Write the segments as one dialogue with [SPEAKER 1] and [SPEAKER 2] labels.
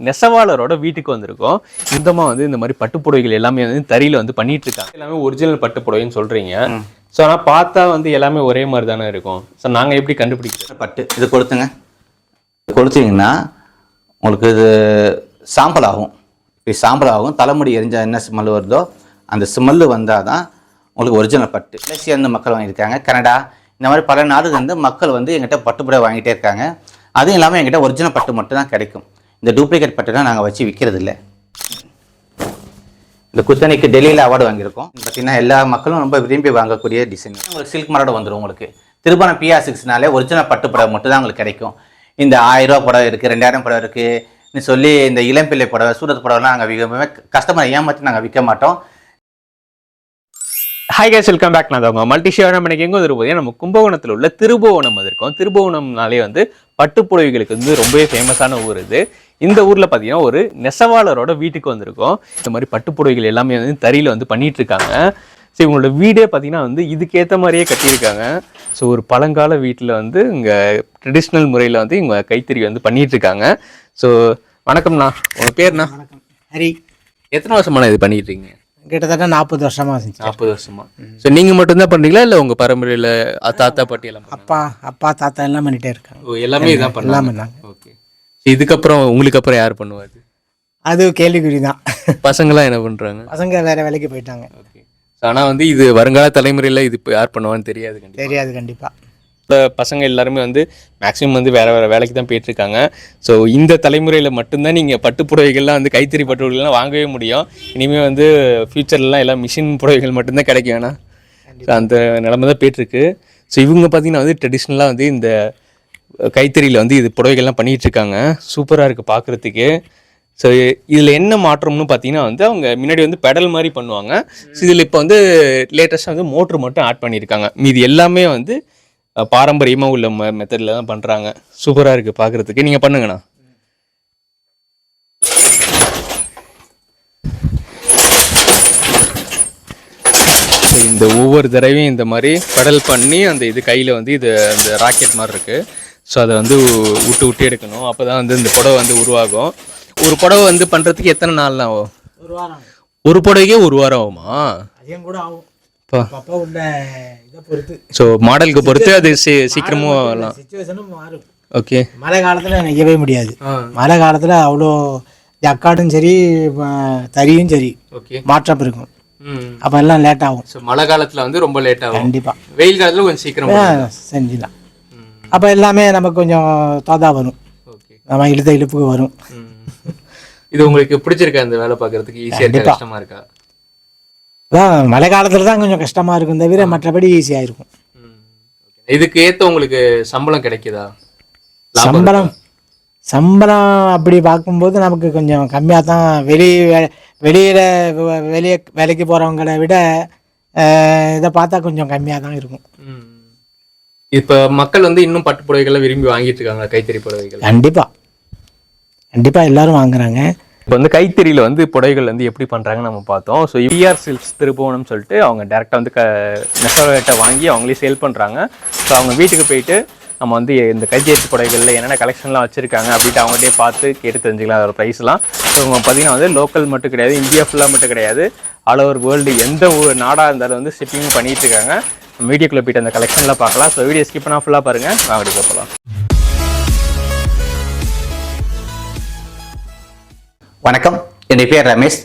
[SPEAKER 1] நெசவாளரோட வீட்டுக்கு வந்திருக்கோம். சொந்தமாக வந்து இந்த மாதிரி பட்டுப்புடவைகள் எல்லாமே வந்து தறியில் வந்து பண்ணிட்டு இருக்காங்க. எல்லாமே ஒரிஜினல் பட்டுப்புடவைன்னு சொல்றீங்க. ஸோ ஆனால் பார்த்தா வந்து எல்லாமே ஒரே மாதிரி தானே இருக்கும். ஸோ நாங்கள் எப்படி கண்டுபிடிக்கிறோம்?
[SPEAKER 2] பட்டு இது கொடுத்துங்க, கொடுத்தீங்கன்னா உங்களுக்கு இது சாம்பல் ஆகும். இப்படி சாம்பல் ஆகும். தலைமுடி எரிஞ்சால் என்ன ஸ்மெல் வருதோ அந்த ஸ்மெல்லு வந்தால் தான் உங்களுக்கு ஒரிஜினல் பட்டு. மலேசியா மக்கள் வாங்கியிருக்காங்க, கனடா இந்த மாதிரி பல நாடுகள் வந்து மக்கள் வந்து எங்கிட்ட பட்டுப்புடவை வாங்கிட்டே இருக்காங்க. அதுவும் இல்லாமல் எங்கிட்ட ஒரிஜினல் பட்டு மட்டும் தான் கிடைக்கும். இந்த டூப்ளிகேட் பட்டுலாம் நாங்கள் வச்சு விற்கிறது இல்லை. இந்த குத்தனைக்கு டெல்லியில் அவார்டு வாங்கியிருக்கோம். பார்த்தீங்கன்னா எல்லா மக்களும் ரொம்ப விரும்பி வாங்கக்கூடிய டிசைன். உங்களுக்கு சில்க் மாரோட வந்துடும். உங்களுக்கு திருப்பணம் PR6னாலே ஒரிஜினல் பட்டு புடவை மட்டும் தான் உங்களுக்கு கிடைக்கும். இந்த 1000 ரூபா புடவை இருக்குது, 2000 புடவை இருக்குன்னு சொல்லி இந்த இளம்பிள்ளை புடவை, சூரத் புடவைலாம் நாங்கள் கஸ்டமரை ஏமாற்றி நாங்கள் விற்க மாட்டோம்.
[SPEAKER 1] Hi guys, welcome back. நான் அவங்க மல்டிஷியாக நம்ம எங்கே வந்துருப்போம், நம்ம கும்பகோணத்தில் உள்ள திருபுவனம் இருக்கோம். திருபுவனம்னாலே வந்து பட்டுப்புடவைகளுக்கு வந்து ரொம்பவே ஃபேமஸான ஊர் இது. இந்த ஊரில் பார்த்தீங்கன்னா ஒரு நெசவாளரோட வீட்டுக்கு வந்திருக்கோம். இந்த மாதிரி பட்டுப்புடவைகள் எல்லாமே வந்து தறியில் வந்து பண்ணிட்டு இருக்காங்க. ஸோ இவங்களோட வீடே பார்த்தீங்கன்னா வந்து இதுக்கேற்ற மாதிரியே கட்டியிருக்காங்க. ஸோ ஒரு பழங்கால வீட்டில் வந்து இங்கே ட்ரெடிஷ்னல் முறையில் வந்து இவங்க கைத்தறி வந்து பண்ணிட்டு இருக்காங்க. ஸோ வணக்கம்ண்ணா, உங்கள் பேர்ண்ணா?
[SPEAKER 3] வணக்கம். ஹரி.
[SPEAKER 1] எத்தனை வருஷமான இது பண்ணிட்டு இருக்கீங்க?
[SPEAKER 3] கிட்டத்தட்ட 40 வருஷமா செஞ்சு.
[SPEAKER 1] 40 வருஷமா. ஸோ நீங்கள் மட்டும்தான் பண்ணுறீங்களா இல்லை உங்கள் பரம்பரையில் தாத்தா பாட்டி எல்லாம்?
[SPEAKER 3] அப்பா தாத்தா எல்லாம் பண்ணிட்டே இருக்காங்க.
[SPEAKER 1] எல்லாமே இதான் பண்ணாங்க. ஓகே. இதுக்கப்புறம் உங்களுக்கு அப்புறம் யார் பண்ணுவாது?
[SPEAKER 3] அது கேள்விக்குறி தான்.
[SPEAKER 1] பசங்களாம் என்ன பண்ணுறாங்க?
[SPEAKER 3] பசங்க வேற வேலைக்கு போயிட்டாங்க.
[SPEAKER 1] ஓகே. ஆனால் வந்து இது வருங்கால தலைமுறையில் இது இப்போ யார் பண்ணுவான்னு தெரியாது.
[SPEAKER 3] தெரியாது கண்டிப்பாக.
[SPEAKER 1] இப்போ பசங்க எல்லாருமே வந்து மேக்ஸிமம் வந்து வேறு வேலைக்கு தான் போயிட்டுருக்காங்க. ஸோ இந்த தலைமுறையில் மட்டும்தான் நீங்கள் பட்டு புடவைகள்லாம் வந்து கைத்தறி பட்டு புடவைகள்லாம் வாங்கவே முடியும். இனிமேல் வந்து ஃப்யூச்சர்லாம் எல்லாம் மிஷின் புடவைகள் மட்டும்தான் கிடைக்கும். வேணா ஸோ அந்த நிலமை தான் போயிட்டுருக்கு. ஸோ இவங்க பார்த்தீங்கன்னா வந்து ட்ரெடிஷ்னலாக வந்து இந்த கைத்தறியில் வந்து இது புடவைகள்லாம் பண்ணிகிட்ருக்காங்க. சூப்பராக இருக்குது பார்க்குறதுக்கு. ஸோ இதில் என்ன மாற்றம்னு பார்த்தீங்கன்னா வந்து அவங்க முன்னாடி வந்து பெடல் மாதிரி பண்ணுவாங்க. ஸோ இதில் இப்போ வந்து லேட்டஸ்ட்டாக வந்து மோட்ரு மட்டும் ஆட் பண்ணியிருக்காங்க. மீது எல்லாமே வந்து பாரம்பரியமாக உள்ள மெத்தடில் தான் பண்ணுறாங்க. சூப்பராக இருக்குது பார்க்குறதுக்கு. நீங்கள் பண்ணுங்கண்ணா. ஸோ இந்த ஒவ்வொரு தடவையும் இந்த மாதிரி பெடல் பண்ணி அந்த இது கையில் வந்து இது அந்த ராக்கெட் மாதிரி இருக்குது. ஸோ அதை வந்து விட்டு எடுக்கணும். அப்போ தான் வந்து இந்த புடவை வந்து உருவாகும். ஒரு புடவை வந்து பண்ணுறதுக்கு எத்தனை நாள் ஆகும்?
[SPEAKER 3] ஒரு வாரம்.
[SPEAKER 1] ஒரு புடவைக்கே ஒரு வாரம் ஆகுமா?
[SPEAKER 3] அதிகம் கூட ஆகும். உள்ள இதை பொறுத்து,
[SPEAKER 1] ஸோ மாடலுக்கு பொறுத்து அது சீக்கிரமும் ஆகலாம்.
[SPEAKER 3] சிச்சுவேஷனும் மாறும்.
[SPEAKER 1] ஓகே.
[SPEAKER 3] மழை காலத்தில் நெய்யவே முடியாது. மழை காலத்தில் அவ்வளோ ஜக்காடும் சரி தறியும் சரி மாற்றம் இருக்கும். அப்போ எல்லாம் லேட் ஆகும்.
[SPEAKER 1] ஸோ மழை காலத்தில் வந்து ரொம்ப லேட் ஆகும்.
[SPEAKER 3] கண்டிப்பாக.
[SPEAKER 1] வெயில் காலத்தில் கொஞ்சம் சீக்கிரம்
[SPEAKER 3] செஞ்சிடலாம். அப்போ எல்லாமே நமக்கு கொஞ்சம் தாதா வரும். ஓகே. நம்ம இழுத்த இழுப்புக்கு வரும்.
[SPEAKER 1] இது உங்களுக்கு பிடிச்சிருக்கா இந்த வேலை பார்க்கறதுக்கு? ஈஸியாக இருக்கா, கஷ்டமாக இருக்கா?
[SPEAKER 3] அதான் மழை காலத்தில் தான் கொஞ்சம் கஷ்டமாக இருக்கும், தவிர மற்றபடி ஈஸியாக இருக்கும்.
[SPEAKER 1] இதுக்கு ஏற்ற உங்களுக்கு சம்பளம் கிடைக்குதா?
[SPEAKER 3] சம்பளம் அப்படி பார்க்கும்போது நமக்கு கொஞ்சம் கம்மியாக தான். வெளியே வேலைக்கு போகிறவங்களை விட இதை பார்த்தா கொஞ்சம் கம்மியாக தான் இருக்கும்.
[SPEAKER 1] இப்போ மக்கள் வந்து இன்னும் பட்டு புடவைகளை விரும்பி வாங்கிட்டு இருக்காங்க, கைத்தறி புடவைகள்.
[SPEAKER 3] கண்டிப்பாக எல்லாரும் வாங்குறாங்க.
[SPEAKER 1] இப்போ வந்து கைத்தறியில் வந்து புடவைகள் வந்து எப்படி பண்ணுறாங்கன்னு நம்ம பார்த்தோம். ஸோ PR சில்க்ஸ் திருபுவனம்னு சொல்லிட்டு அவங்க டேரெக்டாக வந்து நெசவாளர்கிட்ட வாங்கி அவங்களே சேல் பண்ணுறாங்க. ஸோ அவங்க வீட்டுக்கு போயிட்டு நம்ம வந்து இந்த கைத்தறி புடவைகளில் என்னென்ன கலெக்ஷன்லாம் வச்சுருக்காங்க அப்படின்ட்டு அவங்ககிட்டே பார்த்து கேட்டு தெரிஞ்சுக்கலாம் அதோட ப்ரைஸ்லாம். ஸோ அவங்க பார்த்தீங்கன்னா வந்து லோக்கல் மட்டும் கிடையாது, இந்தியா ஃபுல்லாக மட்டும் கிடையாது, ஆல் ஓவர் வேர்ல்டு எந்த ஒரு நாடாக இருந்தாலும் வந்து ஷிப்பிங் பண்ணிகிட்டு இருக்காங்க. வீடியோக்குள்ளே போய்ட்டு அந்த கலெக்ஷன்லாம் பார்க்கலாம். ஸோ வீடியோ ஸ்கிப் பண்ணால் ஃபுல்லாக பாருங்கள். வாங்கடி போகலாம்.
[SPEAKER 2] வணக்கம், என்னுடைய பேர் ரமேஷ்.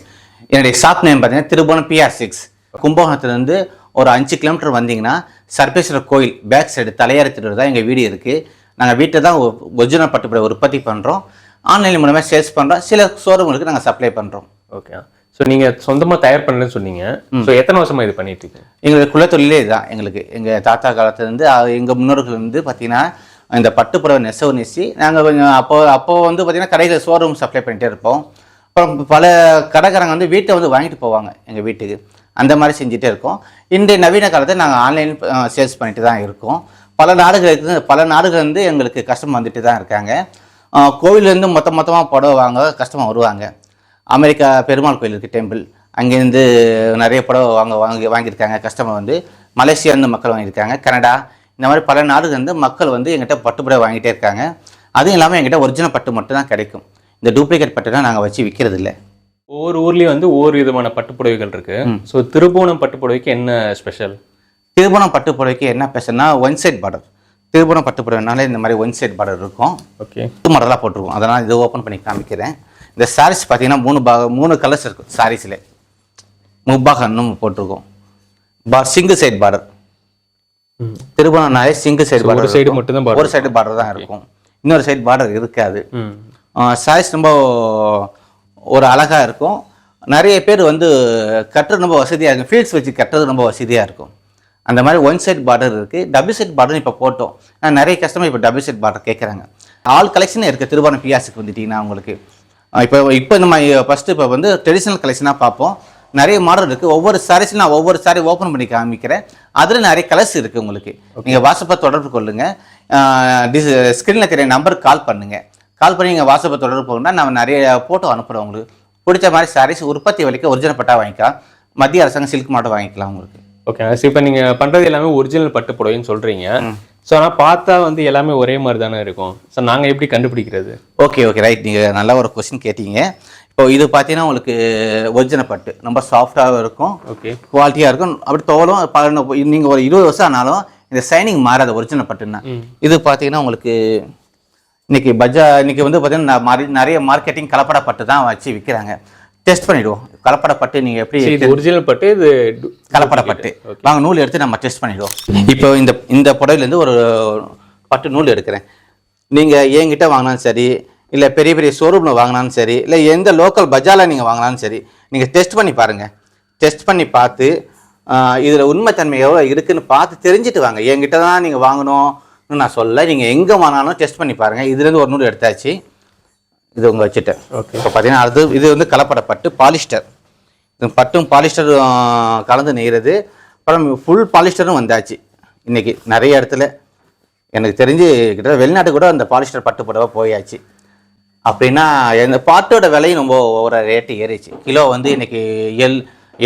[SPEAKER 2] என்னுடைய ஷாப் நேம் பார்த்தீங்கன்னா திருபுவனம் PR6. கும்பகோணத்துலேருந்து ஒரு 5 கிலோமீட்டர் வந்தீங்கன்னா சர்பேஸ்வரர் கோயில் பேக் சைடு தலையாரத்தில் தான் எங்கள் வீடு இருக்குது. நாங்கள் வீட்டில் தான் ஒரிஜினல் பட்டுப்புடவை உற்பத்தி பண்ணுறோம். ஆன்லைன் மூலமாக சேல்ஸ் பண்ணுறோம். சில ஷோரூமுக்கு நாங்கள் சப்ளை பண்ணுறோம்.
[SPEAKER 1] ஓகே. ஸோ நீங்கள் சொந்தமாக தயார் பண்ணலன்னு சொன்னீங்க. ஸோ எத்தனை வருஷமாக இது பண்ணிட்டு இருக்கீங்க?
[SPEAKER 2] எங்களுக்கு குலத்தொழிலே இதுதான். எங்கள் தாத்தா காலத்துலேருந்து எங்கள் முன்னோர்கள் வந்து பார்த்திங்கன்னா இந்த பட்டுப்புடவை நெசவு நாங்கள் கொஞ்சம் அப்போ வந்து பார்த்திங்கன்னா கடையில் ஷோரூம் சப்ளை பண்ணிகிட்டே இருப்போம். அப்புறம் பல கடைக்காரங்க வந்து வீட்டை வந்து வாங்கிட்டு போவாங்க எங்கள் வீட்டுக்கு. அந்த மாதிரி செஞ்சுட்டே இருக்கோம். இன்றைய நவீன காலத்தில் நாங்கள் ஆன்லைன் சேல்ஸ் பண்ணிட்டு தான் இருக்கோம். பல நாடுகள் வந்து எங்களுக்கு கஸ்டமர் வந்துட்டு தான் இருக்காங்க. கோவிலேருந்து மொத்தமாக புடவை வாங்க கஸ்டமர் வருவாங்க. அமெரிக்கா பெருமாள் கோயில் இருக்குது, டெம்பிள், அங்கேருந்து நிறைய புடவை வாங்கியிருக்காங்க கஸ்டமர் வந்து. மலேசியா மக்கள் வாங்கியிருக்காங்க, கனடா இந்த மாதிரி பல நாடுகள் வந்து மக்கள் வந்து எங்கிட்ட பட்டுப்புடவை வாங்கிட்டே இருக்காங்க. அதுவும் இல்லாமல் எங்கிட்ட ஒரிஜினல் பட்டு மட்டும் தான் கிடைக்கும். இந்த டூப்ளிகேட் பட்டுலாம் நாங்கள் வச்சு விற்கிறது இல்லை.
[SPEAKER 1] ஒவ்வொரு ஊர்லேயும் வந்து ஒவ்வொரு விதமான பட்டுப்புடவைகள் இருக்கு. ஸோ திருபுவனம் பட்டுப்புடவைக்கு என்ன ஸ்பெஷல்?
[SPEAKER 2] திருபுவனம் பட்டுப்புடவைக்கு என்ன ஸ்பெஷல்னா ஒன் சைட் பார்டர். திருபுவனம் பட்டுப்புடவைனால இந்த மாதிரி ஒன் சைட் பார்டர் இருக்கும்.
[SPEAKER 1] ஓகே,
[SPEAKER 2] மாடலாக போட்டிருக்கோம். அதனால் இது ஓப்பன் பண்ணி காமிக்கிறேன். இந்த சாரீஸ் பார்த்தீங்கன்னா 3 கலர்ஸ் இருக்கும். சாரீஸில் முப்பாகன்னும் போட்டிருக்கோம். Single side border. திருபுவனம்னாலே சிங்கிள் சைடு பார்டர்,
[SPEAKER 1] ஒரு சைடு மட்டும் தான்,
[SPEAKER 2] ஒரு சைடு பார்டர் தான் இருக்கும். இன்னொரு சைடு பார்டர் இருக்காது. சாரீஸ் ரொம்ப ஒரு அழகாக இருக்கும். நிறைய பேர் வந்து கட்டுறது ரொம்ப வசதியாக இருக்கும். ஃபீல்ட்ஸ் வச்சு கட்டுறது ரொம்ப வசதியாக இருக்கும். அந்த மாதிரி ஒன் சைட் பார்டர் இருக்குது. டபுள் சைட் பார்டர் இப்போ போட்டோம். நிறைய கஸ்டமர் இப்போ டபுள் சைட் பார்டர் கேட்குறாங்க. ஆல் கலெக்ஷன் இருக்குது. திருபுவனம் பியாஸுக்கு வந்துட்டிங்கன்னா உங்களுக்கு இப்போ நம்ம ஃபஸ்ட்டு இப்போ வந்து ட்ரெடிஷ்னல் கலெக்ஷனாக பார்ப்போம். நிறைய மாடல் இருக்குது. ஒவ்வொரு சாரீஸும் நான் ஒவ்வொரு சாரீ ஓப்பன் பண்ணி காமிக்கிறேன். அதில் நிறைய கலர்ஸ் இருக்குது உங்களுக்கு. நீங்கள் வாட்ஸ்அப்பை தொடர்பு கொள்ளுங்கள். ஸ்க்ரீனில் இருக்கிற நம்பருக்கு கால் பண்ணுங்கள். கால் பண்ணி நீங்கள் வாட்ஸ்அப்பை தொடர்பு கொள்ளுன்னா நம்ம நிறைய ஃபோட்டோ அனுப்புகிறோம். உங்களுக்கு பிடிச்ச மாதிரி சாரீஸ் உற்பத்தி விலைக்கு ஒரிஜினல் பட்டா வாங்கிக்கலாம். மத்திய அரசாங்கம் சில்க் மாட்டம் வாங்கிக்கலாம் உங்களுக்கு.
[SPEAKER 1] ஓகே, இப்போ நீங்கள் பண்ணுறது எல்லாமே ஒரிஜினல் பட்டு புடவைன்னு சொல்கிறீங்க. ஸோ ஆனால் பார்த்தா வந்து எல்லாமே ஒரே மாதிரி தானே இருக்கும். ஸோ நாங்கள் எப்படி கண்டுபிடிக்கிறது?
[SPEAKER 2] Okay right. நீங்கள் நல்ல ஒரு கொஸ்டின் கேட்டீங்க. இப்போ இது பார்த்தீங்கன்னா உங்களுக்கு ஒரிஜினல் பட்டு ரொம்ப சாஃப்டாகவும் இருக்கும். ஓகே, குவாலிட்டியாக இருக்கும். அப்படி தோலும் நீங்கள் ஒரு 20 வருஷம் ஆனாலும் இந்த சைனிங் மாறாத ஒரிஜினல் பட்டுன்னா. இது பார்த்தீங்கன்னா உங்களுக்கு இன்னைக்கு வந்து பார்த்தீங்கன்னா நிறைய மார்க்கெட்டிங் கலப்பட பட்டு தான் வச்சு விற்கிறாங்க. டெஸ்ட் பண்ணிவிடுவோம். கலப்பட பட்டு நீங்கள் எப்படி
[SPEAKER 1] ஒரிஜினல் பட்டு இது
[SPEAKER 2] கலப்பட பட்டு வாங்க நூல் எடுத்து நம்ம டெஸ்ட் பண்ணிவிடுவோம். இப்போ இந்த புடவையிலேருந்து ஒரு பட்டு நூல் எடுக்கிறேன். நீங்கள் என்கிட்ட வாங்கினாலும் சரி, இல்லை பெரிய பெரிய ஷோரூமில் வாங்கினாலும் சரி, இல்லை எந்த லோக்கல் பஜாரில் நீங்கள் வாங்கினாலும் சரி, நீங்கள் டெஸ்ட் பண்ணி பாருங்கள். டெஸ்ட் பண்ணி பார்த்து இதில் உண்மைத்தன்மை எவ்வளோ இருக்குதுன்னு பார்த்து தெரிஞ்சுட்டு வாங்க. என்கிட்ட தான் நீங்கள் வாங்கணும்னு நான் சொல்ல. நீங்கள் எங்கே வாங்கினாலும் டெஸ்ட் பண்ணி பாருங்கள். இதுலேருந்து ஒரு நூல் எடுத்தாச்சு. இது உங்கள் வச்சுட்டேன். ஓகே, இப்போ பார்த்தீங்கன்னா இது வந்து கலப்பட பட்டு பாலிஸ்டர். இது பட்டும் பாலிஸ்டர் கலந்து நெய்கிறது. அப்புறம் ஃபுல் பாலிஸ்டரும் வந்தாச்சு. இன்றைக்கி நிறைய இடத்துல எனக்கு தெரிஞ்சு கிட்ட வெளிநாட்டு கூட அந்த பாலிஸ்டர் பட்டு புடவை போயாச்சு. அப்படின்னா இந்த பாட்டோட விலையும் ரொம்ப ஒரு ரேட்டு ஏறிச்சு. கிலோ வந்து இன்றைக்கி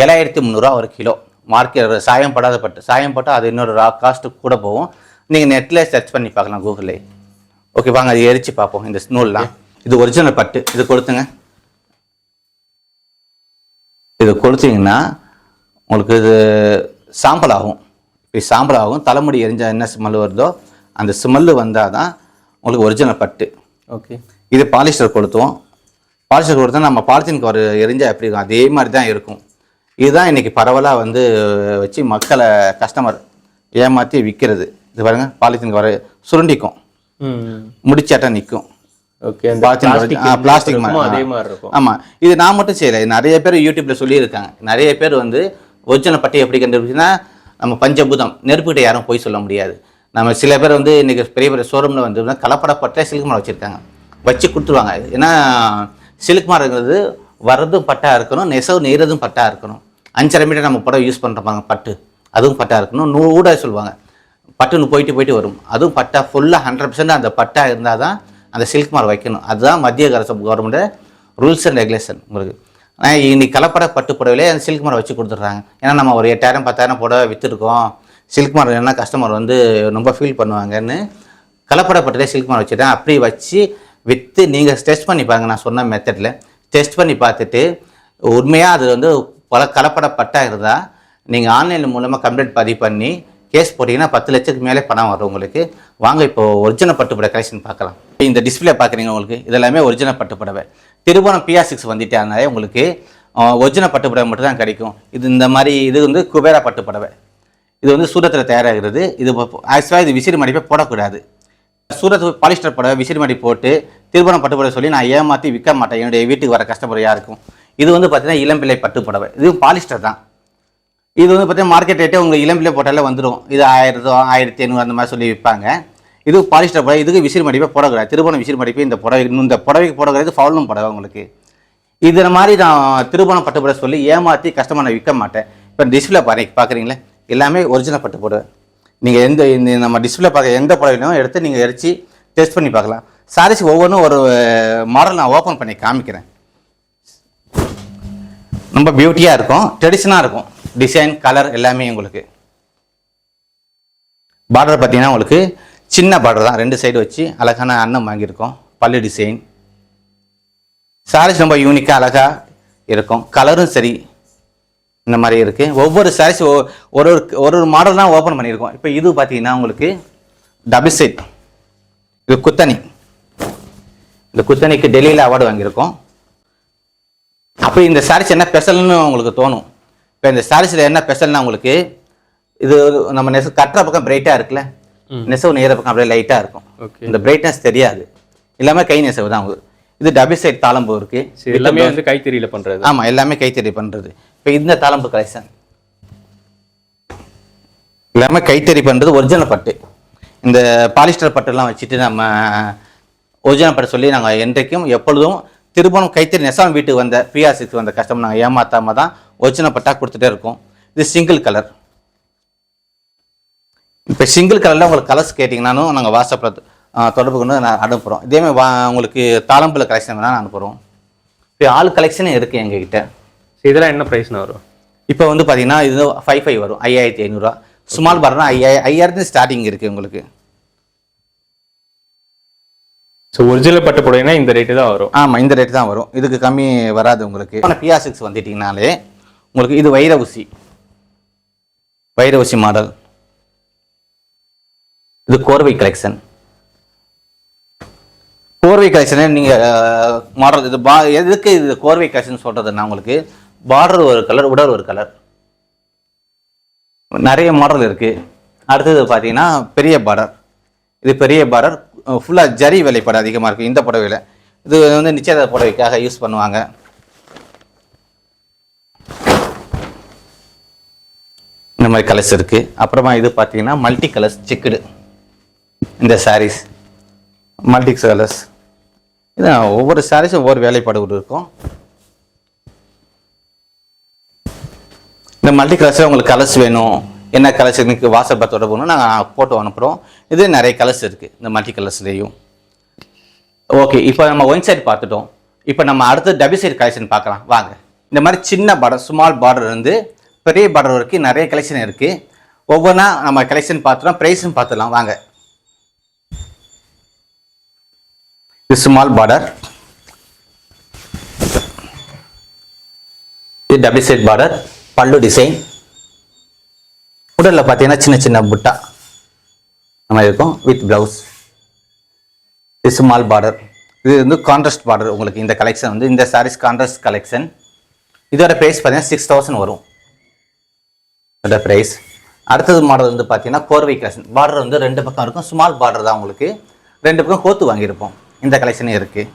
[SPEAKER 2] 7,300 ஒரு கிலோ. மார்க்கெட் சாயம் படாத பட்டு, சாயம் பட்டு அது இன்னொரு காஸ்ட்டு கூட போகும். நீங்கள் நெட்டில் சர்ச் பண்ணி பார்க்கலாம், கூகுளில். ஓகே வாங்க, அது எரிச்சு பார்ப்போம். இந்த நூல்லாம் இது ஒரிஜினல் பட்டு. இது கொடுத்துங்க. இது கொடுத்தீங்கன்னா உங்களுக்கு இது சாம்பல் ஆகும். இப்படி சாம்பல் ஆகும். தலைமுடி எரிஞ்சால் என்ன ஸ்மெல் வருதோ அந்த ஸ்மெல்லு வந்தால் தான் உங்களுக்கு ஒரிஜினல் பட்டு. ஓகே, இது பாலிஸ்டர் கொடுத்தோம். பாலிஸ்டர் கொடுத்தா நம்ம பாலித்தீன் கவர் எரிஞ்சால் எப்படி இருக்கும் அதே மாதிரி தான் இருக்கும். இதுதான் இன்றைக்கி பரவலாக வந்து வச்சு மக்களை கஸ்டமர் ஏமாற்றி விற்கிறது. இது பாருங்க, பாலித்தீன் கவர் சுருண்டிக்கும், முடிச்சாட்டம் நிற்கும். ஓகே, பிளாஸ்டிக் இருக்கும். ஆமாம், இது நான் மட்டும் செய்யலை. நிறைய பேர் யூடியூப்பில் சொல்லியிருக்காங்க. நிறைய பேர் வந்து ஒரிஜினல் பட்டு எப்படி கண்டுபிடிச்சுன்னா நம்ம பஞ்சபூதம் நெருப்புக்கிட்ட யாரும் போய் சொல்ல முடியாது. நம்ம சில பேர் வந்து இன்றைக்கி பெரிய பெரிய ஷோரூமில் வந்து கலப்பட பட்டில் சில்க் மாலை வச்சுருக்காங்க, வச்சு கொடுத்துருவாங்க. ஏன்னா சில்க் மாலைங்கிறது வர்றதும் பட்டாக இருக்கணும், நெசவு நெய்கிறதும் பட்டாக இருக்கணும். 5.5 மீட்டர் நம்ம புடவை யூஸ் பண்ணுறப்பாங்க பட்டு, அதுவும் பட்டாக இருக்கணும். நூடாக சொல்லுவாங்க, பட்டுன்னு போயிட்டு வரும். அதுவும் பட்டா ஃபுல்லாக 100% அந்த பட்டா இருந்தால் தான் அந்த சில்க் மாலை வைக்கணும். அதுதான் மத்திய அரசு கவர்மெண்ட் ரூல்ஸ் அண்ட் ரெகுலேஷன் உங்களுக்கு. ஆனால் இன்னைக்கு கலப்பட பட்டு புடவையிலே அந்த சில்க் மாலை வச்சு கொடுத்துட்றாங்க. ஏன்னா நம்ம ஒரு 8,000 10,000 புடவை விற்றுருக்கோம், சில்க் மாலை என்ன கஸ்டமர் வந்து ரொம்ப ஃபீல் பண்ணுவாங்கன்னு கலப்பட பட்டுலே சில்க் மாலை வச்சுட்டேன். அப்படி வச்சு விற்று நீங்கள் டெஸ்ட் பண்ணி பாருங்கள். நான் சொன்ன மெத்தடில் டெஸ்ட் பண்ணி பார்த்துட்டு உண்மையாக அது வந்து பல கலப்பட பட்டாக இருந்தால் நீங்கள் ஆன்லைன் மூலமாக கம்ப்ளைண்ட் பதிவு பண்ணி கேஸ் போட்டிங்கன்னா 10 லட்சத்துக்கு மேலே பணம் வரும் உங்களுக்கு. வாங்க இப்போது ஒரிஜினல் பட்டுப்புடவை கலெக்ஷன் பார்க்கலாம். இந்த டிஸ்பிளே பார்க்குறீங்க, உங்களுக்கு இதெல்லாமே ஒரிஜினல் பட்டுப்புடவை. திருபுவனம் PR6 வந்துட்டாலே உங்களுக்கு ஒரிஜினல் பட்டுப்புடவை மட்டும் தான் கிடைக்கும். இந்த மாதிரி இது வந்து குபேரா பட்டுப்புடவை. இது வந்து சூரத்தில் தயாராகிறது. இது ஆக்சுவலாக இது விசிறி மடிப்பை போடக்கூடாது. சூரத் பாலிஸ்டர் புடவை விசிறி மடி போட்டு திருபுவனம் பட்டுப்புடவை சொல்லி நான் ஏமாற்றி விற்க மாட்டேன் என்னுடைய வீட்டுக்கு வர கஸ்டமர் யாருக்கும். இது வந்து பார்த்தீங்கன்னா இளம்பிள்ளை பட்டுப்புடவை. இதுவும் பாலிஸ்டர் தான். இது வந்து பார்த்தீங்கன்னா மார்க்கெட் ரேட்டே உங்களுக்கு இளம்பிள்ளை போட்டாலே வந்துடும். இது 1000 1500 அந்த மாதிரி சொல்லி விற்பாங்க. இது பாலிஸ்டர் புடவை. இதுக்கு விசிறி மடிப்பை போடக்கூடாது. திருபுவனம் விசிறி மடிப்பு இந்த புடவைக்கு போடக்கூடாது. ஃபவுலும் புடவை உங்களுக்கு. இது மாதிரி நான் திருபுவனம் பட்டுப்புடவை சொல்லி ஏமாற்றி கஸ்டமர் நான் விற்க மாட்டேன். இப்போ டிஸ்பிளே பார்க்குறீங்களே, எல்லாமே ஒரிஜினல் பட்டு புடவை. நீங்கள் நம்ம டிஸ்பிளே பார்க்க எந்த புடவையும் எடுத்து நீங்கள் எரிச்சு டெஸ்ட் பண்ணி பார்க்கலாம். சாரீஸ் ஒவ்வொன்றும் ஒரு மாடல் நான் ஓப்பன் பண்ணி காமிக்கிறேன். ரொம்ப பியூட்டியாக இருக்கும், ட்ரெடிஷனாக இருக்கும். டிசைன் கலர் எல்லாமே உங்களுக்கு. பார்டர் பார்த்தீங்கன்னா உங்களுக்கு சின்ன பார்டர் தான், 2 சைடு வச்சு அழகான அன்னம் வாங்கியிருக்கோம். பல்லு டிசைன் சாரீஸ் ரொம்ப யூனிக்காக அழகாக இருக்கும். கலரும் சரி இந்த மாதிரி இருக்குது. ஒவ்வொரு சாரீஸ் ஒரு ஒரு மாடல் தான் ஓப்பன் பண்ணியிருக்கோம். இப்போ இது பார்த்தீங்கன்னா உங்களுக்கு டபுள் சைட், இது குத்தணி. இந்த குத்தணிக்கு டெல்லியில் அவார்டு வாங்கியிருக்கோம். அப்போ இந்த சாரீஸ் என்ன ஸ்பெஷல்னு உங்களுக்கு தோணும். இப்போ இந்த சாரீஸில் என்ன ஸ்பெஷல்னா உங்களுக்கு இது நம்ம நெசவு கட்டுற பக்கம் பிரைட்டாக இருக்குல்ல, நெசவு நெய்கிற பக்கம் அப்படியே லைட்டாக இருக்கும். இந்த பிரைட்னஸ் தெரியாது, எல்லாமே கை நெசவு தான். இது டபுள் சைட் தாளம்பு இருக்கு.
[SPEAKER 1] எல்லாமே வந்து கைத்தறியில பண்றது.
[SPEAKER 2] ஆமா, எல்லாமே கைத்தறி பண்றது. இப்போ இந்த தாளம்பு கலெக்ஷன் எல்லாமே கைத்தறி பண்றது, ஒரிஜினல் பட்டு. இந்த பாலிஸ்டர் பட்டுலாம் வச்சுட்டு நம்ம ஒரிஜினல் பட்டு சொல்லி நாங்கள் என்றைக்கும் எப்பொழுதும் திருப்பணம் கைத்தறி நெசவாளன் வீட்டுக்கு வந்த பிஆர்6 வந்த கஸ்டமர் நாங்கள் ஏமாத்தாம தான் ஒரிஜினல் பட்டா கொடுத்துட்டே இருக்கோம். இது சிங்கிள் கலர். இப்போ சிங்கிள் கலரில் உங்களுக்கு கலர்ஸ் கேட்டிங்கன்னாலும் நாங்கள் வாட்ஸ்அப்பில் தொடர்பு கொண்டு நான் அனுப்புகிறோம். இதேமாதிரி உங்களுக்கு தாளம்புல கலெக்ஷன் வேணால் அனுப்புகிறோம். இப்போ ஆள் கலெக்ஷனும் இருக்குது எங்ககிட்ட.
[SPEAKER 1] இதெல்லாம் என்ன ப்ரைஸ்னா வரும்?
[SPEAKER 2] இப்போ வந்து பார்த்தீங்கன்னா இது 55 வரும், 5500. ஸ்மால் பார்னா 5000 ஸ்டார்டிங் இருக்குது உங்களுக்கு.
[SPEAKER 1] ஸோ ஒரிஜினல் பட்டு புடவைனா இந்த ரேட்டு தான் வரும்.
[SPEAKER 2] ஆமாம், இந்த ரேட்டு தான் வரும், இதுக்கு கம்மி வராது உங்களுக்கு. ஆனால் பிஆர்6 வந்துட்டிங்கனாலே உங்களுக்கு இது வைர ஊசி மாடல். இது கோர்வை கலெக்ஷன். கோர்வை கலெக்ஷனே நீங்கள் மாடல் இது எதுக்கு இது கோர்வை கலெக்ஷன் சொல்கிறதுன்னா உங்களுக்கு பார்டர் ஒரு கலர், உடல் ஒரு கலர், நிறைய மாடல் இருக்குது. அடுத்தது பார்த்தீங்கன்னா பெரிய பார்டர். இது பெரிய பார்டர் ஃபுல்லாக ஜரி வேலைப்பாடு அதிகமாக இருக்கும் இந்த புடவையில். இது வந்து நிச்சயதார்த்த புடவைக்காக யூஸ் பண்ணுவாங்க. இந்த மாதிரி கலர்ஸ் இருக்குது. அப்புறமா இது பார்த்தீங்கன்னா மல்டி கலர்ஸ் செக்குடு. இந்த சாரீஸ் மல்டி கலர்ஸ். இது ஒவ்வொரு சாரீஸும் ஒவ்வொரு வேலைப்பாடு இருக்கும். இந்த மல்டி கலர்ஸில் உங்களுக்கு கலர்ஸ் வேணும், என்ன கலர்ஸ் எனக்கு வாட்ஸ்அப்பில் தொடர்பு பண்ணணும், நாங்கள் போட்டோ அனுப்புகிறோம். இது நிறைய கலர்ஸ் இருக்குது இந்த மல்டி கலர்ஸ்லேயும். ஓகே, இப்போ நம்ம ஒன் சைடு பார்த்துட்டோம். இப்போ நம்ம அடுத்து டபுள் சைடு கலெக்ஷன் பார்க்கலாம் வாங்க. இந்த மாதிரி சின்ன பார்டர், ஸ்மால் பார்டர் இருந்து பெரிய பார்டர் வரைக்கும் நிறைய கலெக்ஷன் இருக்குது. ஒவ்வொன்றா நம்ம கலெக்ஷன் பார்த்துட்டோம், ப்ரைஸும் பார்த்துடலாம் வாங்க. இது ஸ்மால் பார்டர், இது டபுள் சைட் பார்டர், பல்லு டிசைன். உடலில் பார்த்தீங்கன்னா சின்ன சின்ன புட்டா நம்ம இருக்கும் வித் பிளவுஸ். இது ஸ்மால் பார்டர். இது வந்து கான்ட்ராஸ்ட் பார்டர். உங்களுக்கு இந்த கலெக்ஷன் வந்து இந்த சாரீஸ் கான்ட்ராஸ்ட் கலெக்ஷன். இதோட ப்ரைஸ் பார்த்தீங்கன்னா 6000 வரும் இதோட ப்ரைஸ். அடுத்தது மாடல் வந்து பார்த்தீங்கன்னா கோர்வை கலெக்ஷன். பார்டர் வந்து ரெண்டு பக்கம் இருக்கும், ஸ்மால் பார்டர் தான் உங்களுக்கு. ரெண்டு பக்கம் கோத்து வாங்கியிருப்போம். இந்த கலெக்ஷனே இருக்குது.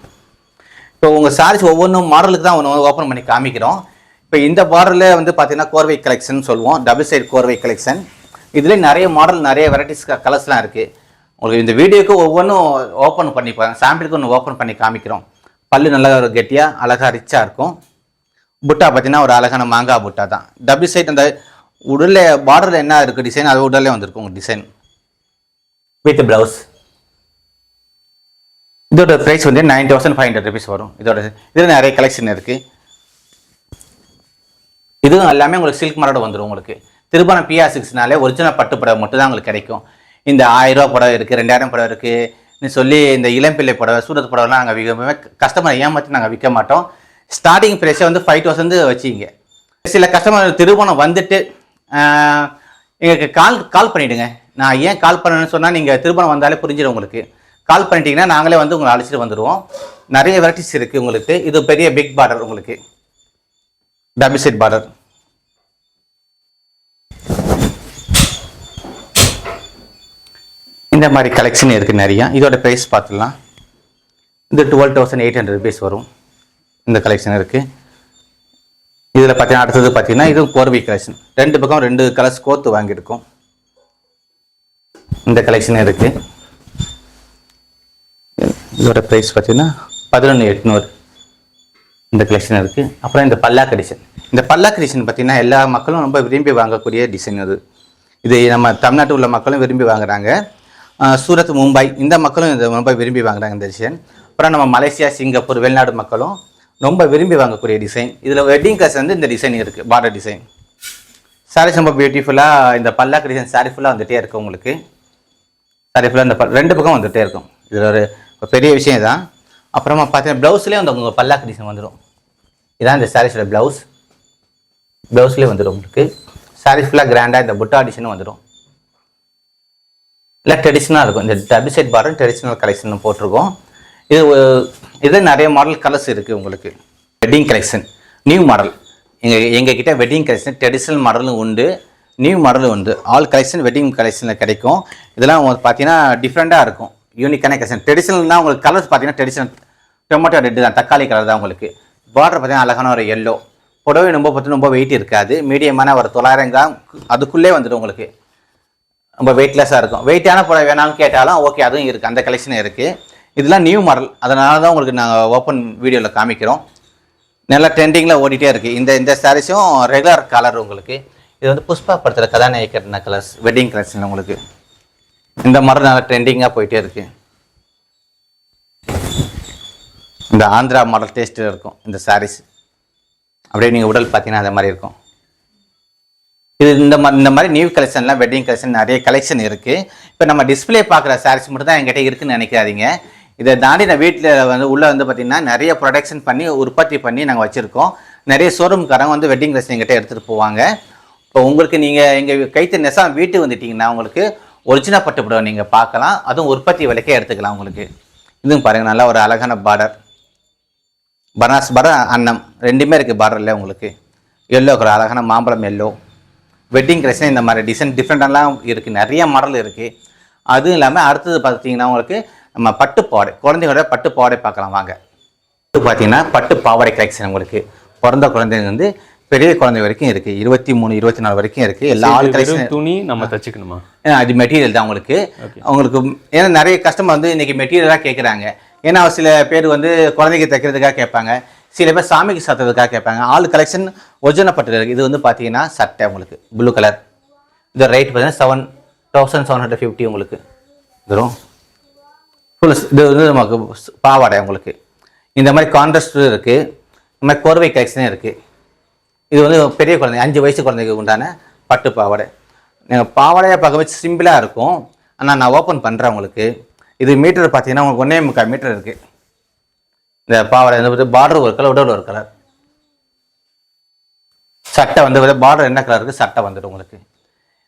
[SPEAKER 2] இப்போ உங்கள் சாரீஸ் ஒவ்வொன்றும் மாடலுக்கு தான் ஒன்று ஓப்பன் பண்ணி காமிக்கிறோம். இப்போ இந்த பார்டரில் வந்து பார்த்தீங்கன்னா கோர்வை கலெக்ஷன் சொல்லுவோம், டபுள் சைடு கோர்வை கலெக்ஷன். இதில் நிறைய மாடல், நிறைய வெரைட்டிஸ் கலர்ஸ்லாம் இருக்குது. உங்களுக்கு இந்த வீடியோக்கு ஒவ்வொன்றும் ஓப்பன் பண்ணி சாம்பிளுக்கு ஒன்று ஓப்பன் பண்ணி காமிக்கிறோம். பல்லு நல்லா ஒரு கெட்டியாக அழகாக ரிச்சாக இருக்கும். புட்டா பார்த்தீங்கன்னா ஒரு அழகான மாங்காய் புட்டா தான். டபுள் சைட் அந்த உடலில் பார்டரில் என்ன இருக்குது டிசைன், அது உடலே வந்திருக்கும் உங்கள் டிசைன் வித் ப்ளவுஸ். இதோட ப்ரைஸ் வந்து 9500 rupees வரும். இதில் நிறைய கலெக்ஷன் இருக்குது. இதுவும் எல்லாமே உங்களுக்கு சில்க் மாரோட வந்துடும். உங்களுக்கு திருப்பணம் பிஆர்6னாலே ஒரிஜினல் பட்டு புடவை மட்டும் தான் உங்களுக்கு கிடைக்கும். இந்த 1000 ரூபா புடவை இருக்குது, 2000 புடவை இருக்குன்னு சொல்லி இந்த இளம்பிள்ளை புடவை, சூரத் புடவைலாம் நாங்கள் விற்க கஸ்டமரை ஏமாற்றி நாங்கள் விற்க மாட்டோம். ஸ்டார்டிங் ப்ரைஸே வந்து 5000 வச்சுக்கிங்க. சில கஸ்டமர் திருப்பணம் வந்துட்டு எங்களுக்கு கால் பண்ணிவிடுங்க. நான் ஏன் கால் பண்ணணும்னு சொன்னால் நீங்கள் திருப்பணம் வந்தாலே புரிஞ்சிடும் உங்களுக்கு. கால் பண்ணிட்டீங்கன்னா நாங்களே வந்து உங்களை அழைச்சிட்டு வந்துடுவோம். நிறைய வெரைட்டிஸ் இருக்குது உங்களுக்கு. இது பெரிய பிக் பார்டர், உங்களுக்கு டபுள் சைட் பார்டர். இந்த மாதிரி கலெக்ஷன் இருக்குது நிறையா. இதோட ப்ரைஸ் பார்த்துடலாம். இது 12800 rupees வரும். இந்த கலெக்ஷன் இருக்குது. இதில் பார்த்தீங்கன்னா அடுத்தது பார்த்தீங்கன்னா இதுவும் கோர்வை கலெக்ஷன். ரெண்டு பக்கம் 2 கலர்ஸ் கோத்து வாங்கியிருக்கோம். இந்த கலெக்ஷன் இருக்குது. இதோட ப்ரைஸ் பார்த்தீங்கன்னா 11800. இந்த கலெக்ஷன் இருக்குது. அப்புறம் இந்த பல்லாக்கு டிசைன். இந்த பல்லாக்கு டிசைன் பார்த்தீங்கன்னா எல்லா மக்களும் ரொம்ப விரும்பி வாங்கக்கூடிய டிசைன் அது. இது நம்ம தமிழ்நாட்டில் உள்ள மக்களும் விரும்பி வாங்குறாங்க. சூரத், மும்பை இந்த மக்களும் இதை ரொம்ப விரும்பி வாங்குறாங்க இந்த டிசைன். அப்புறம் நம்ம மலேசியா, சிங்கப்பூர், வெளிநாடு மக்களும் ரொம்ப விரும்பி வாங்கக்கூடிய டிசைன். இதில் வெட்டிங் கிளாஸ் வந்து இந்த டிசைன் இருக்குது, பார்டர் டிசைன். சாரீஸ் ரொம்ப பியூட்டிஃபுல்லாக இந்த பல்லாக்கு டிசைன் சாரீ ஃபுல்லாக வந்துகிட்டே இருக்கும் உங்களுக்கு. சாரீ ஃபுல்லாக இந்த ரெண்டு பக்கம் வந்துகிட்டே இருக்கும். இதில் ஒரு பெரிய விஷயம் தான். அப்புறமா பார்த்தீங்கன்னா ப்ளவுஸ்லேயே வந்து உங்களுக்கு பல்லாக்கு டிசைன் வந்துடும். இதான் இந்த சாரீஸோட ப்ளவுஸ்லேயே வந்துடும் உங்களுக்கு. சாரீஸ் ஃபுல்லாக கிராண்டாக இந்த புட்டா டிசைனும் வந்துடும். இல்லை ட்ரெடிஷ்னலாக இருக்கும். இந்த double side border traditional collection போட்டிருக்கோம். இது நிறைய மாடல் கலர்ஸ் இருக்குது உங்களுக்கு. வெட்டிங் கலெக்ஷன் நியூ மாடல் எங்ககிட்ட வெட்டிங் கலெக்ஷன் ட்ரெடிஷ்னல் மாடலும் உண்டு, நியூ மாடலும் உண்டு. ஆல் கலெக்ஷன் வெட்டிங் கலெக்ஷனில் கிடைக்கும். இதெல்லாம் உங்களுக்கு பார்த்தீங்கன்னா டிஃப்ரெண்ட்டாக இருக்கும், யூனிக்கான கலெக்ஷன். ட்ரெடிஷ்னல்னால் உங்களுக்கு கலர்ஸ் பார்த்தீங்கன்னா ட்ரெடிஷ்னல் டொமேட்டோ ரெட்டு தான், தக்காளி கலர் தான் உங்களுக்கு. பார்டர் பார்த்தீங்கன்னா அழகான ஒரு எல்லோ. புடவை ரொம்ப வெயிட் இருக்காது, மீடியமான ஒரு 900 கிராம் அதுக்குள்ளே வந்துடும் உங்களுக்கு. ரொம்ப வெயிட்லெஸ்ஸாக இருக்கும். வெயிட்டான புடவை வேணாலும் கேட்டாலும் ஓகே, அதுவும் இருக்குது, அந்த கலெக்ஷனும் இருக்குது. இதெல்லாம் நியூ மாடல், அதனால தான் உங்களுக்கு நாங்கள் ஓப்பன் வீடியோவில் காமிக்கிறோம். நல்லா ட்ரெண்டிங்கில் ஓடிட்டே இருக்குது. இந்த சாரீஸும் ரெகுலர் கலர் உங்களுக்கு. இது வந்து புஷ்பா படத்தில் கதாநாயகர் கலர்ஸ் வெட்டிங் கலெக்ஷன் உங்களுக்கு. இந்த மாடல் நல்லா ட்ரெண்டிங்காக போயிட்டே இருக்குது. இந்த ஆந்திரா மாடல் டேஸ்ட்டில் இருக்கும் இந்த சாரீஸ். அப்படியே நீங்கள் உடல் பார்த்தீங்கன்னா அந்த மாதிரி இருக்கும். இது இந்த மாதிரி நியூ கலெக்ஷன்லாம் வெட்டிங் கலெக்ஷன் நிறைய கலெக்ஷன் இருக்குது. இப்போ நம்ம டிஸ்பிளே பார்க்குற சாரீஸ் மட்டும் தான் என்கிட்ட இருக்குதுன்னு நினைக்காதீங்க. இதை தாண்டி நான் வீட்டில் வந்து உள்ளே வந்து பார்த்திங்கன்னா நிறைய ப்ரொடக்ஷன் பண்ணி உற்பத்தி பண்ணி நாங்கள் வச்சுருக்கோம். நிறைய ஷோரூம்காரங்க வந்து வெட்டிங் கலெக்ஷன் எங்கிட்ட எடுத்துகிட்டு போவாங்க. இப்போ உங்களுக்கு நீங்கள் எங்கள் கைத்து நெசம் வீட்டுக்கு வந்துட்டிங்கன்னா உங்களுக்கு ஒரிஜினல் பட்டு புடவை நீங்கள் பார்க்கலாம், அதுவும் உற்பத்தி விலைக்கே எடுத்துக்கலாம் உங்களுக்கு. இதுவும் பாருங்கள், நல்லா ஒரு அழகான பார்டர், பனாரஸ் பார்டர் அன்னம் ரெண்டுமே இருக்குது பார்டரில் உங்களுக்கு. எல்லோ கலர் அழகான மாம்பழம் எல்லோ வெட்டிங் கலெக்ஷன். இந்த மாதிரி டிஃப்ரெண்ட்டெல்லாம் இருக்குது, நிறைய மாடல் இருக்குது. அதுவும் இல்லாமல் அடுத்தது பார்த்தீங்கன்னா உங்களுக்கு நம்ம பட்டு பாவாடை, குழந்தைகளோட பட்டு பாவாடை பார்க்கலாம் வாங்க. பார்த்தீங்கன்னா பட்டு பாவாடை கலெக்ஷன் உங்களுக்கு பிறந்த குழந்தைங்க வந்து பெரிய குழந்தை வரைக்கும் இருக்குது, 23, 24 வரைக்கும் இருக்குது. எல்லா ஆள் கலெக்ஷன்.
[SPEAKER 1] துணி நம்ம தச்சுக்கணுமா?
[SPEAKER 2] அது மெட்டீரியல் தான் உங்களுக்கு. ஏன்னா நிறைய கஸ்டமர் வந்து இன்றைக்கி மெட்டீரியலாக கேட்குறாங்க. ஏன்னா சில பேர் வந்து குழந்தைக்கு தைக்கிறதுக்காக கேட்பாங்க, சில பேர் சாமிக்கு சாத்துறதுக்காக கேட்பாங்க. ஆள் கலெக்ஷன் ஒரிஜினல் பட்டு இருக்குது. இது வந்து பார்த்தீங்கன்னா சட்டை உங்களுக்கு ப்ளூ கலர். இது ரேட் பார்த்தீங்கன்னா 7,750 உங்களுக்கு வரும். ஃபுல் இது வந்து நமக்கு பாவாடை உங்களுக்கு. இந்த மாதிரி கான்ட்ராஸ்ட் இருக்குது, இந்த மாதிரி கோர்வை கலெக்ஷனே இருக்குது. இது வந்து பெரிய குழந்தை 5 வயசு குழந்தைக்கு உண்டான பட்டு பாவாடை. நீங்கள் பாவாடையாக பார்க்க வச்சு சிம்பிளாக இருக்கும், ஆனால் நான் ஓப்பன் பண்ணுறேன் உங்களுக்கு. இது மீட்டர் பார்த்தீங்கன்னா உங்களுக்கு 1.25 மீட்டர் இருக்குது. இந்த பாவாடை வந்து பார்டர் ஒரு கலர், உடல் ஒரு கலர். சட்டை வந்து பார்டர் என்ன கலர் இருக்குது, சட்டை வந்துடும் உங்களுக்கு.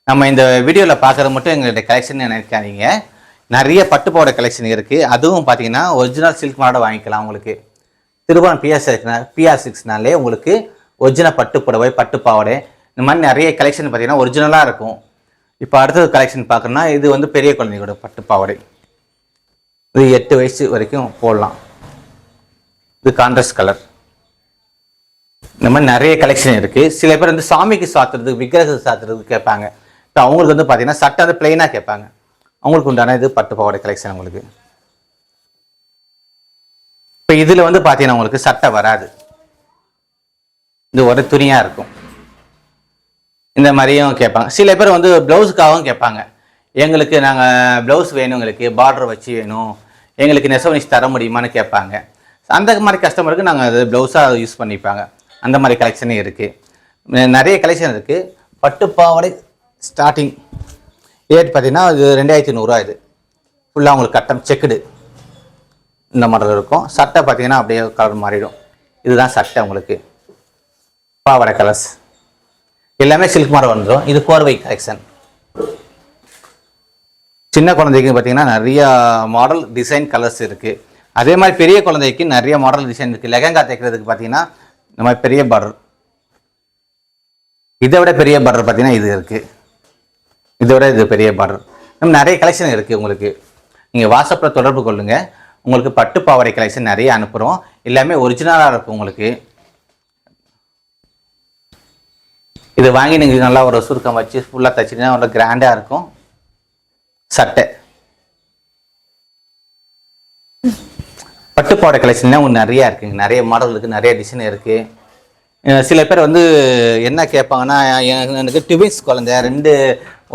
[SPEAKER 2] நம்ம இந்த வீடியோவில் பார்க்குறது மட்டும் எங்களுடைய கலெக்ஷன் நினைக்காதீங்க, நிறைய பட்டு பாவாடை கலெக்ஷன் இருக்குது. அதுவும் பார்த்தீங்கன்னா ஒரிஜினல் சில்க் மாடல் வாங்கிக்கலாம் உங்களுக்கு. திருவான் PR6னாலே உங்களுக்கு ஒரிஜினல் பட்டு புடவை பட்டு பாவாடை இந்த மாதிரி நிறைய கலெக்ஷன் பார்த்தீங்கன்னா ஒரிஜினலாக இருக்கும். இப்போ அடுத்தது கலெக்ஷன் பார்க்கணுன்னா இது வந்து பெரிய குழந்தைங்களோட பட்டு பாவாடை. இது 8 வயசு வரைக்கும் போடலாம். இது கான்ட்ராஸ்ட் கலர். இந்த மாதிரி நிறைய கலெக்ஷன் இருக்குது. சில பேர் வந்து சாமிக்கு சாத்துறதுக்கு விக்கிரகத்துக்கு சாத்துறதுக்கு கேட்பாங்க. இப்போ அவங்களுக்கு வந்து பார்த்தீங்கன்னா சட்டை வந்து பிளெயினாக கேட்பாங்க, அவங்களுக்கு உண்டான இது பட்டு பாவாடை கலெக்ஷன் உங்களுக்கு. இப்போ இதில் வந்து பார்த்தீங்கன்னா உங்களுக்கு சட்டை வராது, இது ஒரு துணியாக இருக்கும். இந்த மாதிரியும் கேட்பாங்க. சில பேர் வந்து ப்ளவுஸுக்காகவும் கேட்பாங்க, எங்களுக்கு நாங்கள் ப்ளவுஸ் வேணும், எங்களுக்கு பார்டர் வச்சு வேணும், எங்களுக்கு நெசவு தர முடியுமான்னு கேட்பாங்க. அந்த மாதிரி கஸ்டமருக்கு நாங்கள் அது ப்ளவுஸாக யூஸ் பண்ணிப்பாங்க. அந்த மாதிரி கலெக்ஷனே இருக்குது, நிறைய கலெக்ஷன் இருக்குது. பட்டு பாவாடை ஸ்டார்டிங் ரேட் பார்த்தீங்கன்னா இது 2,100. இது ஃபுல்லாக உங்களுக்கு கட்டம் செக்குடு இந்த மாடல் இருக்கும். சட்டை பார்த்தீங்கன்னா அப்படியே கலர் மாறிடும். இதுதான் சட்டை உங்களுக்கு. பாவாடை கலர்ஸ் எல்லாமே சில்க் மாடல் வந்துடும். இது கோர்வை கலெக்ஷன். சின்ன குழந்தைக்கு பார்த்தீங்கன்னா நிறைய மாடல் டிசைன் கலர்ஸ் இருக்குது. அதே மாதிரி பெரிய குழந்தைக்கு நிறைய மாடல் டிசைன் இருக்குது. லெஹங்கா தைக்கிறதுக்கு பார்த்தீங்கன்னா இந்த மாதிரி பெரிய பார்டர், இதை விட பெரிய பார்டர் பார்த்தீங்கன்னா இது இருக்குது, இதை விட இது பெரிய பார்டர். நம்ம நிறைய கலெக்ஷன் இருக்குது உங்களுக்கு. நீங்கள் வாட்ஸ்அப்பில் தொடர்பு கொள்ளுங்கள், உங்களுக்கு பட்டு பாவாடை கலெக்ஷன் நிறைய அனுப்புகிறோம். எல்லாமே ஒரிஜினலாக இருக்கும் உங்களுக்கு. இது வாங்கி நீங்கள் நல்லா ஒரு சுருக்கம் வச்சு ஃபுல்லாக தைச்சிட்டிங்கன்னா நல்லா கிராண்டாக இருக்கும். சட்டை பட்டு பாவாடை கலெக்ஷன்லாம் உங்களுக்கு நிறையா இருக்குங்க, நிறைய மாடல் இருக்குது, நிறைய டிசைன் இருக்குது. சில பேர் வந்து என்ன கேட்பாங்கன்னா, எனக்கு ட்வின்ஸ் குழந்தை 2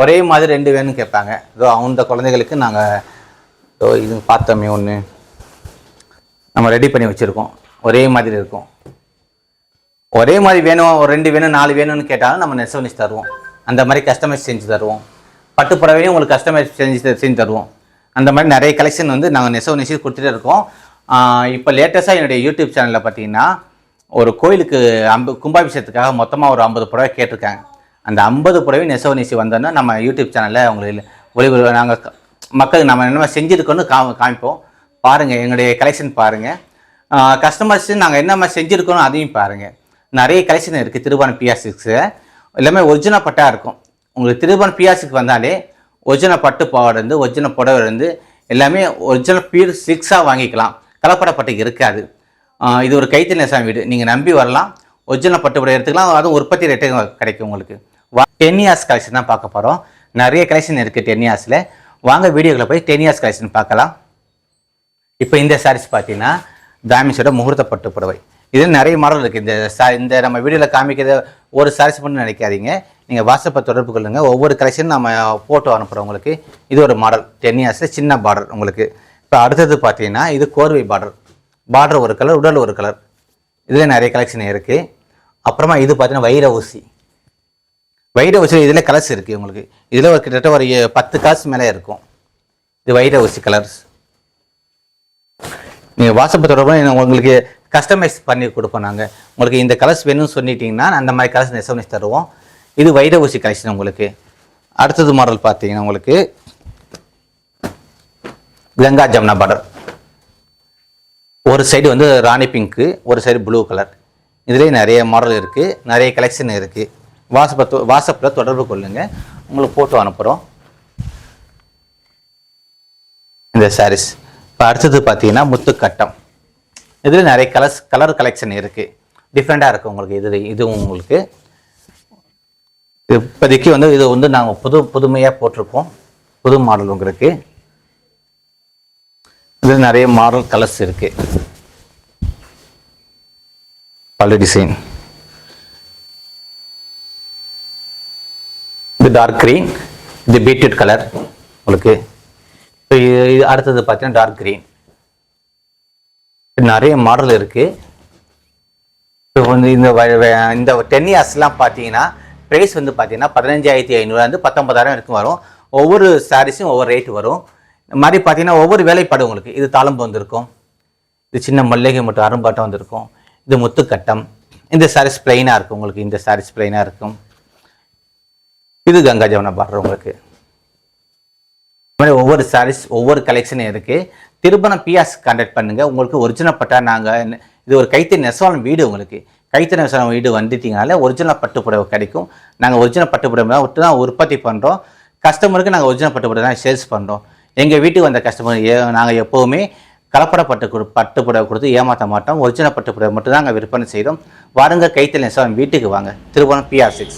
[SPEAKER 2] ஒரே மாதிரி 2 வேணும்னு கேட்பாங்க. இதோ அந்த குழந்தைகளுக்கு நாங்கள் இது பார்த்தோமே ஒன்று நம்ம ரெடி பண்ணி வச்சுருக்கோம். ஒரே மாதிரி இருக்கும், ஒரே மாதிரி வேணும், ஒரு 2 வேணும் 4 வேணும்னு கேட்டாலும் நம்ம நெசவு தருவோம். அந்த மாதிரி கஸ்டமைஸ் செஞ்சு தருவோம். பட்டு புடவையும் உங்களுக்கு கஸ்டமைஸ் செஞ்சு தருவோம். அந்த மாதிரி நிறைய கலெக்ஷன் வந்து நாங்கள் நெசவு கொடுத்துட்டே இருக்கோம். இப்போ லேட்டஸ்ட்டாக என்னுடைய யூடியூப் சேனலில் பார்த்தீங்கன்னா ஒரு கோயிலுக்கு கும்பாபிஷேகத்துக்காக மொத்தமாக ஒரு 50 புடவை கேட்டிருக்காங்க. அந்த 50 புடவை நெசவு நெசி வந்தோன்னா நம்ம யூடியூப் சேனலில் உங்களுக்கு நாங்கள் மக்களுக்கு நம்ம என்ன செஞ்சுருக்கோன்னு காமிப்போம். பாருங்கள், எங்களுடைய கலெக்ஷன் பாருங்கள். கஸ்டமர்ஸ் நாங்கள் என்ன செஞ்சுருக்கோன்னு அதையும் பாருங்கள். நிறைய கலெக்ஷன் இருக்குது திருபான் பிஆர்சிக்ஸு. எல்லாமே ஒரிஜினல் பட்டாக இருக்கும். உங்களுக்கு திருபான் பிஆர்சிக்கு வந்தாலே ஒரிஜினல் பட்டு பாவாடை இருந்து ஒரிஜினல் புடவை இருந்து எல்லாமே ஒரிஜினல் பியூர் 6ஆக வாங்கிக்கலாம். கலப்படப்பட்டுக்கு இருக்காது. இது ஒரு கைத்தறி நெசவு வீடு, நீங்கள் நம்பி வரலாம். ஒரிஜினல் பட்டு புடவை எடுத்துக்கலாம். அதுவும் உற்பத்தி ரேட்டு கிடைக்கும் உங்களுக்கு. 10 இயர்ஸ் கலெக்ஷன் தான் பார்க்க போகிறோம். நிறைய கலெக்ஷன் இருக்குது 10 இயர்ஸில். வாங்க வீடியோவில் போய் 10 இயர்ஸ் கலெக்ஷன் பார்க்கலாம். இப்போ இந்த சாரீஸ் பார்த்தீங்கன்னா தாமிஸோட முகூர்த்த பட்டு புடவை. இதில் நிறைய மாடல் இருக்குது. இந்த நம்ம வீடியோவில் காமிக்கிறது ஒரு சாரீஸ் மட்டும் நினைக்காதீங்க. நீங்கள் வாட்ஸ்அப்பை தொடர்பு கொள்ளுங்கள். ஒவ்வொரு கலெக்ஷன் நம்ம ஃபோட்டோ அனுப்புகிறோம் உங்களுக்கு. இது ஒரு மாடல் 10 இயர்ஸில் சின்ன பார்டர் உங்களுக்கு. இப்போ அடுத்தது பார்த்தீங்கன்னா இது கோர்வை பார்டர் ஒரு கலர், உடல் ஒரு கலர். இதில் நிறைய கலெக்ஷன் இருக்குது. அப்புறமா இது பார்த்தீங்கன்னா வைர ஊசி. இதில் கலர்ஸ் இருக்குது உங்களுக்கு. இதில் ஒரு கிட்டத்தட்ட ஒரு 10 கலர்ஸ் மேலே இருக்கும். இது வைர ஊசி கலர்ஸ். நீங்கள் வாட்ஸ்அப்பை தொடர்பு உங்களுக்கு கஸ்டமைஸ் பண்ணி கொடுப்போம். நாங்கள் உங்களுக்கு இந்த கலர்ஸ் வேணும்னு சொல்லிட்டீங்கன்னா அந்த மாதிரி கலர்ஸ் நெசவு தருவோம். இது வைர ஊசி கலெக்ஷன் உங்களுக்கு. அடுத்தது மாடல் பார்த்தீங்கன்னா உங்களுக்கு கங்கா ஜமுனா பார்டர். ஒரு சைடு வந்து ராணி பிங்க்கு, ஒரு சைடு ப்ளூ கலர். இதுலேயே நிறைய மாடல் இருக்குது, நிறைய கலெக்ஷன் இருக்குது. வாட்ஸ்அப்பில் தொடர்பு கொள்ளுங்கள், உங்களுக்கு ஃபோட்டோ அனுப்புகிறோம். இந்த சாரீஸ். இப்போ அடுத்தது பார்த்தீங்கன்னா முத்துக்கட்டம். இதில் நிறைய கலர் கலெக்ஷன் இருக்குது. டிஃப்ரெண்ட்டாக இருக்குது உங்களுக்கு. இதுவும் உங்களுக்கு இப்போதைக்கு வந்து இது வந்து நாங்கள் புதுமையாக போட்டிருக்கோம். புது மாடல் உங்களுக்கு. இதில் நிறைய மாடல் கலர்ஸ் இருக்குது. பல டிசைன். இது டார்க் க்ரீன், இது பீட்ரூட் கலர் உங்களுக்கு. இப்போ இது அடுத்தது பார்த்தீங்கன்னா டார்க் க்ரீன். நிறைய மாடல் இருக்குது. இப்போ வந்து இந்த 10 இயர்ஸ்லாம் பார்த்தீங்கன்னா ப்ரைஸ் வந்து பார்த்தீங்கன்னா 15,500 19,000 வரைக்கும் வரும். ஒவ்வொரு சாரீஸும் ஒவ்வொரு ரேட் வரும். இந்த மாதிரி பார்த்தீங்கன்னா ஒவ்வொரு வேலைப்பாடு உங்களுக்கு. இது தாளம்பு வந்திருக்கும், இது சின்ன மல்லிகை மட்டும் அரும்பாட்டம் வந்திருக்கும், இது முத்துக்கட்டம். இந்த சாரீஸ் பிளைனாக இருக்கும் உங்களுக்கு. இந்த சாரீஸ் பிளைனாக இருக்கும். இது கங்கா ஜமுனா பார்டர் உங்களுக்கு. இந்த மாதிரி ஒவ்வொரு சாரீஸ் ஒவ்வொரு கலெக்ஷனும் இருக்குது. திருப்பணம் பிஆர்ஸ் கான்டாக்ட் பண்ணுங்கள். உங்களுக்கு ஒரிஜினல் பட்டா நாங்கள் இது ஒரு கைத்தறி நெசவாளன் வீடு உங்களுக்கு. கைத்தறி நெசவாளன் வீடு வந்துட்டீங்கனாலே ஒரிஜினல் பட்டு புடவை கிடைக்கும். நாங்கள் ஒரிஜினல் பட்டு புடவை விட்டு தான் உற்பத்தி பண்ணுறோம். கஸ்டமருக்கு நாங்கள் ஒரிஜினல் பட்டு புடவை தான் சேல்ஸ் பண்ணுறோம். எங்கள் வீட்டுக்கு வந்த கஸ்டமர் நாங்கள் எப்போவுமே கலப்பட பட்டு புடவை கொடுத்து ஏமாற்ற மாட்டோம். ஒரிஜினல் பட்டு புடவை மட்டும் தான் நாங்கள் விற்பனை செய்கிறோம். வாருங்க, கைத்தறி நெசவாளன் வீட்டுக்கு வாங்க. திருப்பணம் PR6.